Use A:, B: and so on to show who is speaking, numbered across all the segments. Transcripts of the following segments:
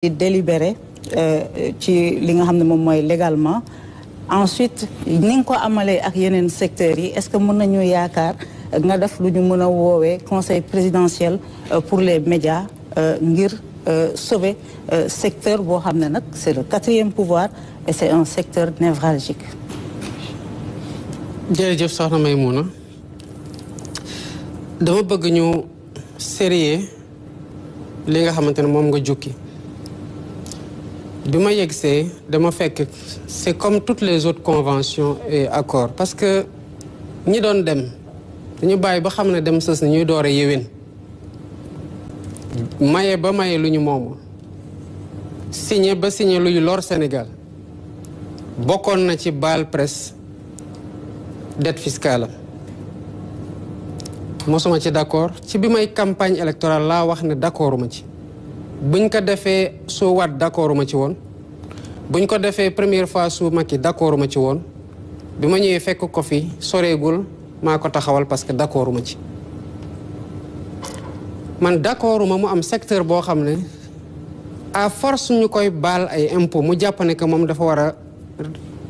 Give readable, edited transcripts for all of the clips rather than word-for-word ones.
A: délibéré ci li nga xam ne moom mooy légalement ensuite ni nga ko amalee ak yeneen secteurs yi est-ce que mën nañu yaakaar nga def lu ñu mën a woowee conseil présidentiel pour les médias ngir sauver secteur boo xam ne nag c'est le quatrième pouvoir et c'est un secteur névralgique.
B: jërëjëf soxna Maïmouna dama bëgg ñu sérieux li nga xamante ne moom nga jukki bi ma yegsee dama fekk c'est comme toutes les autres conventions et accords parce que ñi doon dem dañu bàyyi ba xam ne dem sës na ñuy door a yéwén maye ba maye lu ñu moomu signé ba signé luy lor Sénégal bokkoon na ci baal presse dette fiscale mosuma ci d'accord ci bi may campagne électorale laa wax ne d'accorduma ci buñ ko defee su Wade d'accorduma ci woon buñ ko defee première fois su Macky d'accorduma ci woon bi ma ñëwee fekk ko fi soreegul maa ko taxawal parce que d'accorduma ci man d'accorduma mu am secteur boo xam ne à force ñu koy baal ay impôts mu jàpp ne que moom dafa war a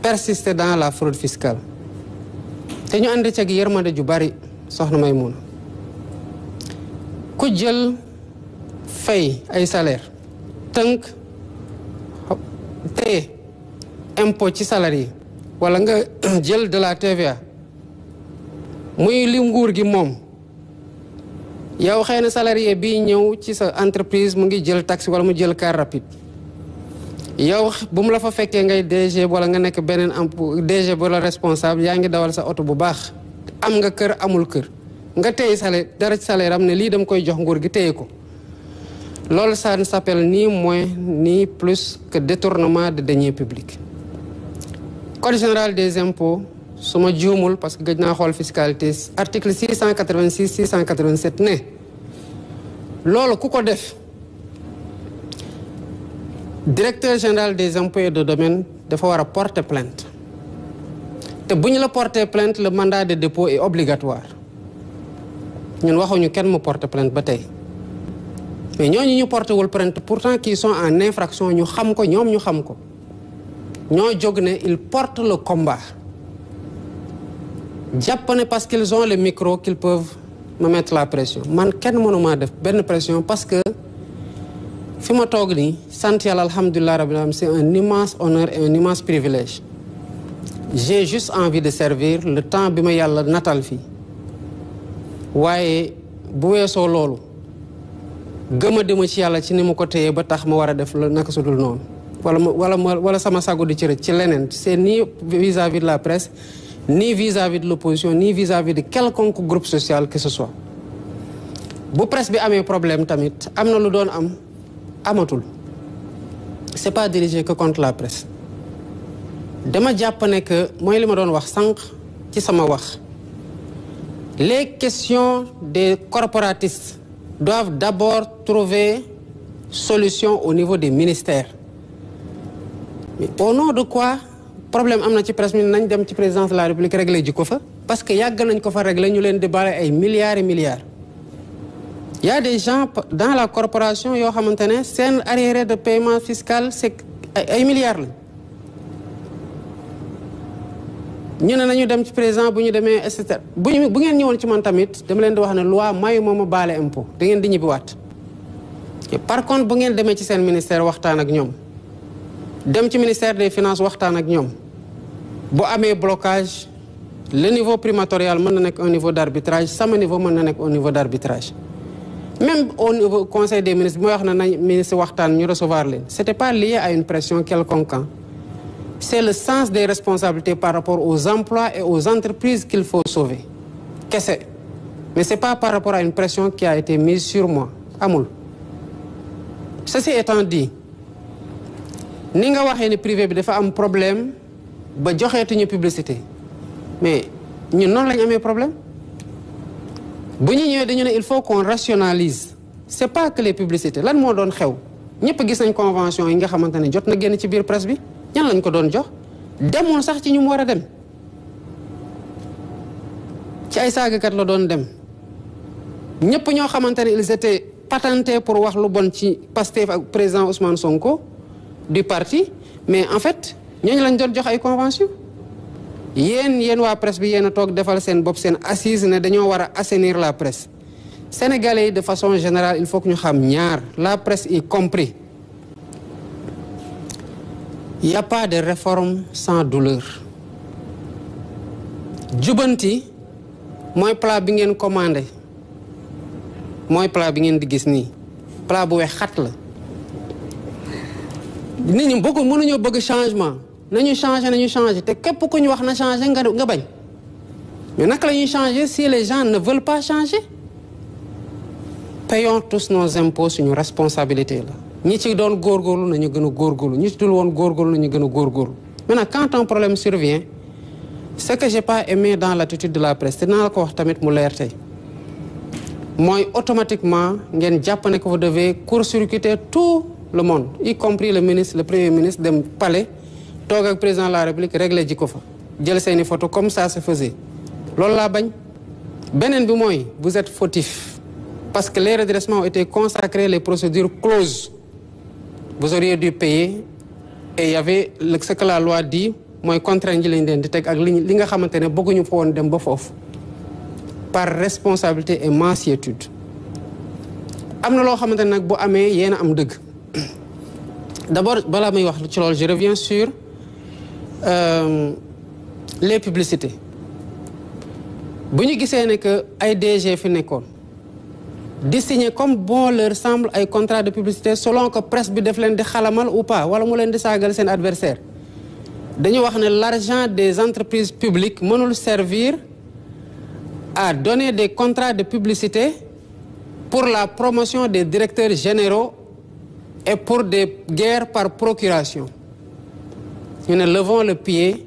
B: persister dans la fraude fiscale te ñu ànd ci ak yërmande ju bari soxna Maïmouna ku jël fay ay salaire tënk te impôt ci salaire yi wala nga jël de la TVA muy li nguur gi moom yow xëy na salarié bi ñëw ci sa entreprise mu ngi jël taxi wala mu jël car rapide yow bu mu la fa fekkee ngay DG wala nga nekk beneen DG wala responsable yaa ngi dawal sa oto bu baax am nga kër amul kër nga téye salaire dara ci salaire am ne lii dama koy jox nguur gi téye ko loolu ça ne s'appelle ni moins ni plus que détournement de deniers publics. Code général des impôts su ma juumul parce que gëj naa xool fiscalité article 686 687 ne loolu ku ko def directeur général des impôts et de domaine dafa war a porter plainte te bu ñu la porter plainte le mandat de dépôt est obligatoire ñun waxuñu kenn mu porter plainte ba tey mais ñooñu ñu porté wul plainte pourtant qui sont en infraction ñu xam ko ñoom ñu xam ko ñoo jóg ne ils portent le combat jàpp ne parce qu'ils ont le micro qu'ils peuvent me mettre la pression man kenn mënuma def benn pression parce que fi ma toog nii sant yàlla alhamdulilah rabbil alamin c'est un immense honneur et un immense privilège j'ai juste envie de servir le temps bi ma yàlla natal fii waaye bu weesoo loolu gëma dema ci yàlla ci ni mu ko téyee ba tax ma war a def la naka sudul noonu wala sama sago di ci rëcc ci leneen c'est ni vis-à-vis de la presse ni vis-à-vis de l'opposition ni vis-à-vis de quelconque groupe social que ce soit bu presse bi amee problème tamit am na lu doon am amatul c'est pas dirigé que contre la presse dama jàpp ne que mooy li ma doon wax sànq ci sama wax les questions des corporatistes doivent d'abord trouver solution au niveau des ministères mais au nom de quoi problème am na ci presse mi nañ dem ci présidence de la République régler ji ko fa parce que yàgg nañ ko fa régler ñu leen di bale ay milliards et milliards il y a des gens dans la corporation yoo xamante ne seen arriéré de paiement fiscal c'est ay milliards lañ ñu ne nañu dem ci président bu ñu demee et cetera bu ngeen ñëwoon ci man tamit dama leen di wax ne loi mayu moom a baale impôt da ngeen di ñibbiwaat par contre bu ngeen demee ci seen ministère waxtaan ak ñoom dem ci ministère des finances waxtaan ak ñoom bu amee blocage le niveau primatorial mën na nekk un niveau d'arbitrage sama niveau mën na nekk un niveau d'arbitrage même au niveau conseil des ministres bi may wax ne nañ ministre waxtaan ñu recevoir leen c'était pas lié à une pression quelconque. C'est le sens des responsabilités par rapport aux emplois et aux entreprises qu'il faut sauver. Qu'est-ce? Mais c'est pas par rapport à une pression qui a été mise sur moi. Amul. Ceci étant dit, ni nga waxee ne privé bi dafa am problème ba joxeetuñu publicité mais ñun noonu lañu amee problème bu ñu ñëwee dañu ne il faut qu'on rationalise c'est pas que les publicités lan moo doon xew ñëpp gis nañ convention yi nga xamante ne jot na génn ci biir presse bi ñan lañ ko doon jox demul sax ci ñu mu war a dem ci ay saagakat la doon dem ñëpp ñoo xamante ne ils étaient patenté pour wax lu bon ci Pastef ak président Ousmane Sonko du parti mais en fait ñooñu lañ doon jox ay convention yéen waa presse bi yéen a toog defal seen bopp seen assise ne dañoo war a assainir la presse sénégalais yi de façon générale il faut que ñu xam ñaar la presse y compris il n'y a pas de réforme sans douleur jubanti mooy plat bi ngeen commandé mooy plat bi ngeen di gis nii plat bu weex xat la nit ñi mënuñoo bëgg changement nañu changer te képp ku ñu wax na changer nga bañ mais naka la ñuy changer si les gens ne veulent pas changer payons tous nos impôts suñu responsabilité la ñi ci doon góorgóorlu nañu gën a góorgóorlu ñi ci dul woon góorgóorlu nañu gën a góorgóorlu maintenant quand un problème survient ce que j'ai pas aimé dans l'attitude de la presse te naa la ko wax tamit mu leer tey mooy automatiquement ngeen jàpp ne que vous devez court-circuiter tout le monde y compris le ministre le premier ministre dem palais toog ak président de la république réglé ji ko fa jël seeni photo comme ça se faisait loolu laa bañ beneen bi mooy vous êtes fautif parce que les redressements ont été consacrés les procédures closes vous auriez dû payer et il y avait ce que la loi dit mooy contrainte ji lañ leen di teg ak li nga xamante ne bëgguñu fa woon dem ba foofu par responsabilité et mansuétude am na loo xamante ne nag bu amee yéen a am dëgg d'abord balaa may wax ci loolu je reviens sur les publicités bu ñu gisee ne que ay DG fi nekkoon di signer comme bon leur semble ay contrat de publicité selon que presse bi def leen di xalamal ou pas wala mu leen di saagal seen adversaire dañu wax ne l'argent des entreprises publiques mënul servir à donner des contrats de publicité pour la promotion des directeurs généraux et pour des guerres par procuration ñu ne levons le pied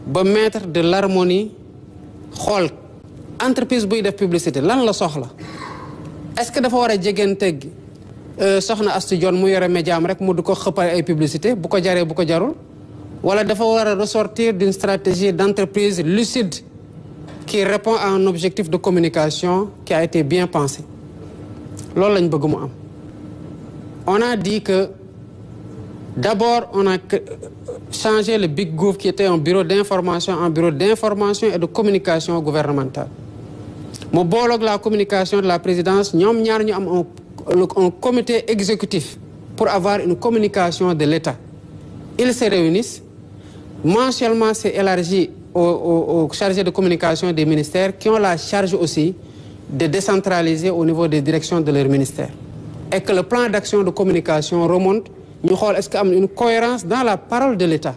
B: ba mettre de l'harmonie xool entreprise buy def publicité lan la soxla est-ce que dafa war a jegeenteeg soxna Astou Dione mu yore médiam rek mu du ko xëppal ay publicité bu ko jaree bu ko jarul wala dafa war a ressortir d'une stratégie d'entreprise lucide qui répond à un objectif de communication qui a été bien pensé loolu lañ bëgg mu am on a dit que d'abord on a changé le Big Gouv qui était un bureau d'information en bureau d'information et de communication gouvernementale mu booloog la communication de la présidence ñoom ñaar ñu am un comité exécutif pour avoir une communication de l'État ils se réunissent mensuellement c'est élargi aux chargés de communication des ministères qui ont la charge aussi de décentraliser au niveau des directions de leur ministère et que le plan d'action de communication remonte ñu xool est-ce que am na une cohérence dans la parole de l'État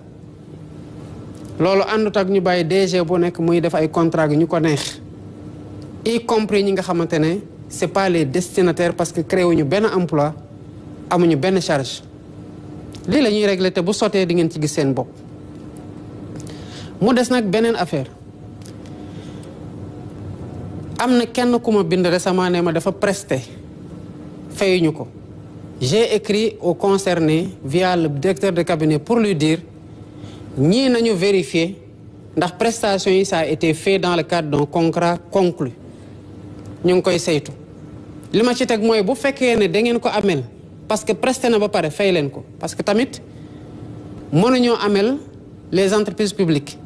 B: loolu àndut ak ñu bàyyi DG bu nekk muy def ay contrat gi ñu ko neex y compris ñi nga xamante ne c'est pas les destinataires parce que créé wuñu benn emploi amuñu benn charge lii la ñuy régler te bu sotee di ngeen ci gis seen bopp mu des nag beneen affaire am na kenn ku ma bind récemment ne ma dafa presté fayuñu ko j'ai écrit au concerné via le directeur de cabinet pour lui dire ñii nañu vérifier ndax prestation yi ça a été fait dans le cadre d'un contrat conclu ñu ngi koy saytu li ma ci teg mooy bu fekkee ne da ngeen ko amel parce que presté na ba pare fay leen ko parce que tamit mënuñoo amel les entreprises publiques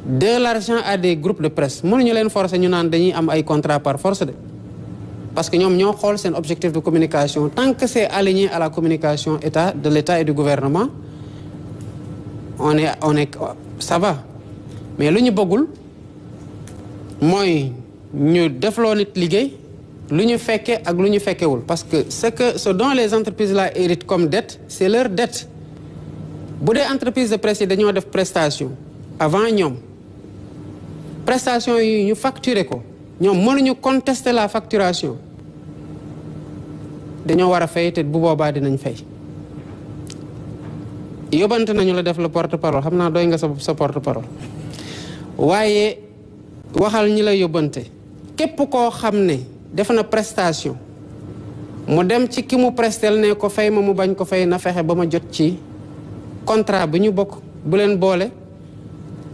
B: de l'argent à des groupes de presse mënuñu leen forcer ñu naan dañuy am ay contrat par force de parce que ñoom ñoo xool seen objectif de communication tant que c'est aligné à la communication de l'État et du gouvernement on est ça va mais lu ñu bëggul mooy ñu defloo nit liggéey lu ñu fekke ak lu ñu fekkewul parce que ce dont les entreprises là héritent comme dette c'est leur dette bu dee entreprise de presse yi dañoo def prestation avant ñoom prestation yi ñu facturer ko ñoom mënuñu contester la facturation dañoo war a fay te bu boobaa dinañ fay yóbbante nañu la def le porte-parole xam naa doy nga sa porte-parole waaye waxal ñi la yóbbante képp koo xam ne def na prestation mu dem ci ki mu prestel ne ko fay ma mu bañ ko fay na fexe ba ma jot ci contrat bi ñu bokk bu leen boole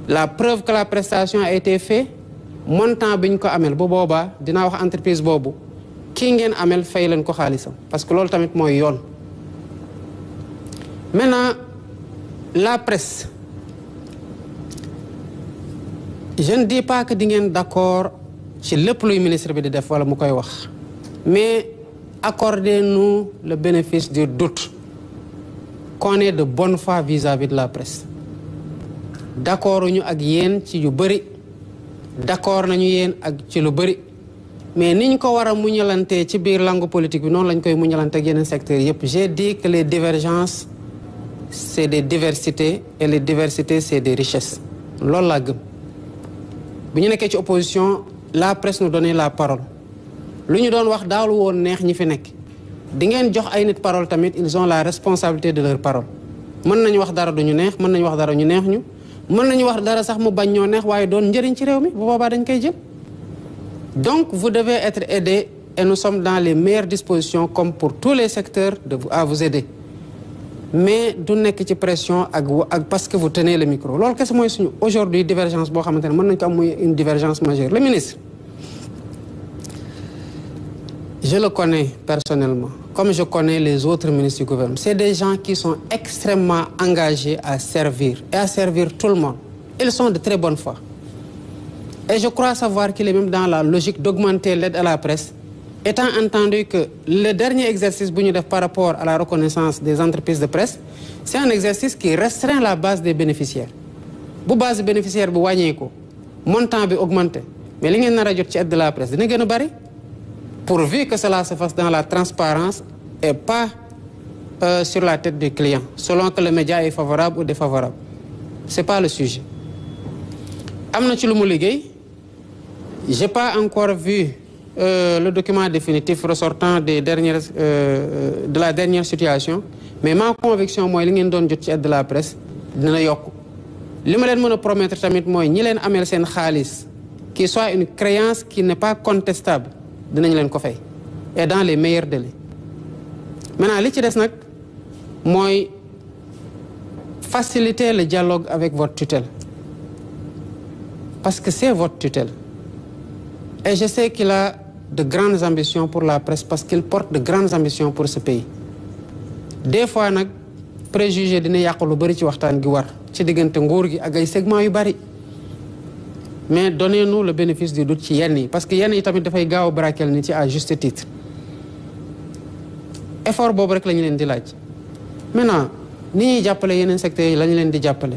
B: la preuve que la prestation a été faite montant bi ñu ko amel bu boobaa dinaa wax entreprise boobu kii ngeen amel fay leen ko xaalisam parce que loolu tamit mooy yoon. Maintenant la presse je ne dis pas que di ngeen d'accord ci lépp luy ministre bi di def wala mu koy wax mais accordez-nous le bénéfice du doute qu'on est de bonne foi vis-à-vis de la presse. D'accord ñu ak yéen ci yu bëri d'accord nañu yéen ak ci lu bëri mais niñ ko war a muñalantee ci biir langue politique bi noonu lañ koy muñalante ak yeneen secteurs yëpp. J'ai dit que les divergences c'est des diversités et les diversités c'est des richesses loolu laa gëm. bu ñu nekkee ci opposition la presse nous donnait la parole lu ñu doon wax daawlu woon neex ñi fi nekk di ngeen jox ay nit parole tamit ils ont la responsabilité de leur parole. mën nañu wax dara du ñu neex mën nañu wax dara ñu neex ñu mën nañu wax dara sax mu bañ ñoo neex waaye doon njëriñ ci réew mi bu boobaa dañ koy jël. Donc vous devez être aidés et nous sommes dans les meilleures dispositions comme pour tous les secteurs à vous aider mais du nekk ci pression ak parce que vous tenez le micro loolu kese mooy suñu aujourd'hui divergence boo xamante ne mën nañu ko am muy une divergence majeure. Le ministre je le connais personnellement comme je connais les autres ministres du gouvernement. C'est des gens qui sont extrêmement engagés à servir et à servir tout le monde. Ils sont de très bonne foi. Et je crois savoir qu'il est même dans la logique d'augmenter l'aide à la presse, étant entendu que le dernier exercice bu ñu def par rapport à la reconnaissance des entreprises de presse, c'est un exercice qui restreint la base des bénéficiaires. Bu base bénéficiaire bi wàññeeku montant bi augmenté mais li ngeen nar a jot ci aide de la presse dina gën a bari pourvu que cela se fasse dans la transparence et pas sur la tête du client selon que le média est favorable ou défavorable. C'est pas le sujet. Am na ci lu mu liggéey. J'ai pas encore vu le document définitif ressortant des dernières de la dernière situation mais ma conviction mooy li ngeen doon jot ci aide de la presse dina yokk. Li ma leen mën a promettre tamit mooy ñi leen ameel seen xaalis qui soit une créance qui n'est pas contestable dinañ leen ko fay et dans les meilleurs délais. Maintenant li ci des nag mooy faciliter le dialogue avec votre tutelle parce que c'est votre tutelle. Et je sais qu'il a de grandes ambitions pour la presse parce qu'il porte de grandes ambitions pour ce pays. Des fois nag préjugé dina yàq lu bari ci waxtaan gi war ci diggante nguur gi ak ay segments yu bari mais donnez-nous le bénéfice du doute ci yenn yi parce que yenn yi tamit dafay gaaw a braquer nit ci à juste titre. Effort boobu rek la ñu leen di laaj. Maintenant ni ñuy jàppale yeneen secteurs yi la ñu leen di jàppale.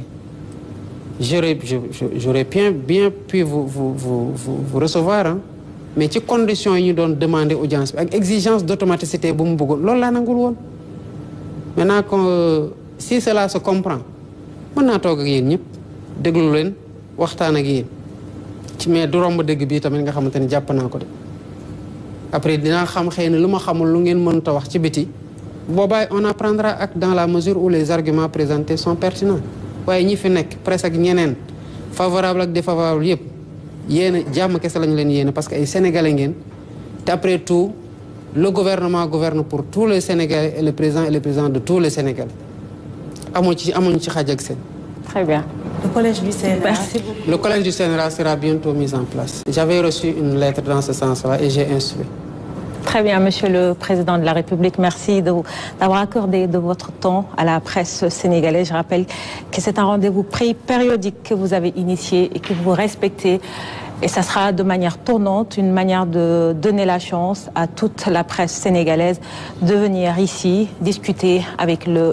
B: J'aurais bien pu vous recevoir hein? Mais ci conditions yi ñu doon demander audience bi ak exigence d'automaticité bu mu bëggoon loolu laa nangul woon. Maintenant si cela se comprend mën naa toog ak yéen ñëpp déglu leen waxtaan ak yéen ci mais du romb dégg bii tamit nga xamante ni jàpp naa ko de après dinaa xam xëy na lu ma xamul lu ngeen mënut a wax ci biti boobaa on apprendra acte dans la mesure où les arguments présentés sont pertinents. waaye ñi fi nekk presque ak ñeneen favorable ak défavorable yëpp yéen jàmm kese lañu leen yéene parce que ay sénégalais ngeen te après tout le gouvernement gouverne pour tous les Sénégalais et le président de tous les Sénégalais amuñ ci xaj ak seen.
C: Très bien.
A: Le collège du CNRA. Merci beaucoup.
B: Le collège du CNRA sera bientôt mis en place. J'avais reçu une lettre dans ce sens-là et j'ai instruit.
C: Très bien, Monsieur le Président de la République. Merci d'avoir accordé de votre temps à la presse sénégalaise. Je rappelle que c'est un rendez-vous périodique que vous avez initié et que vous respectez. Et ça sera de manière tournante, une manière de donner la chance à toute la presse sénégalaise de venir ici discuter avec le